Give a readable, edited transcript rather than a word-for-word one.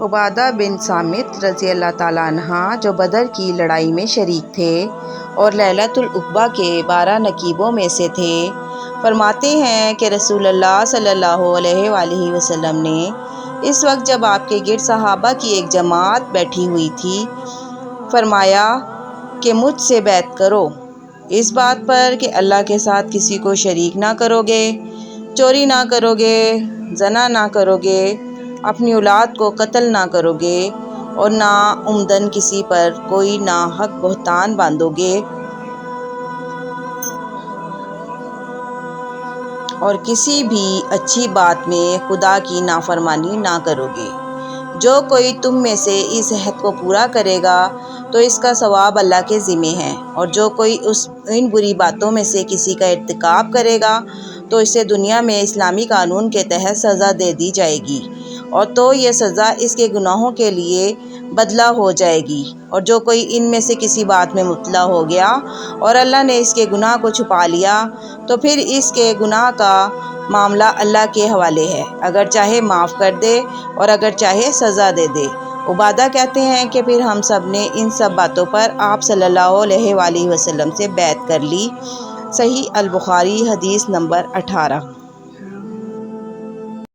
عبادہ بن صامت رضی اللہ تعالیٰ عنہ جو بدر کی لڑائی میں شریک تھے اور لیلۃ العقبہ کے 12 نقیبوں میں سے تھے، فرماتے ہیں کہ رسول اللہ صلی اللہ علیہ وآلہ وسلم نے اس وقت جب آپ کے گرد صحابہ کی ایک جماعت بیٹھی ہوئی تھی، فرمایا کہ مجھ سے بیعت کرو، اس بات پر کہ اللہ کے ساتھ کسی کو شریک نہ کرو گے، چوری نہ کرو گے، زنا نہ کرو گے، اپنی اولاد کو قتل نہ کرو گے، اور نہ عمدن کسی پر کوئی ناحق بہتان باندھو گے، اور کسی بھی اچھی بات میں خدا کی نافرمانی نہ کرو گے۔ جو کوئی تم میں سے اس عہد کو پورا کرے گا تو اس کا ثواب اللہ کے ذمہ ہے، اور جو کوئی ان بری باتوں میں سے کسی کا ارتکاب کرے گا تو اسے دنیا میں اسلامی قانون کے تحت سزا دے دی جائے گی، اور تو یہ سزا اس کے گناہوں کے لیے بدلہ ہو جائے گی، اور جو کوئی ان میں سے کسی بات میں مبتلا ہو گیا اور اللہ نے اس کے گناہ کو چھپا لیا تو پھر اس کے گناہ کا معاملہ اللہ کے حوالے ہے، اگر چاہے معاف کر دے اور اگر چاہے سزا دے دے۔ عبادہ کہتے ہیں کہ پھر ہم سب نے ان سب باتوں پر آپ صلی اللہ علیہ وآلہ وسلم سے بیعت کر لی۔ صحیح البخاری حدیث نمبر 18۔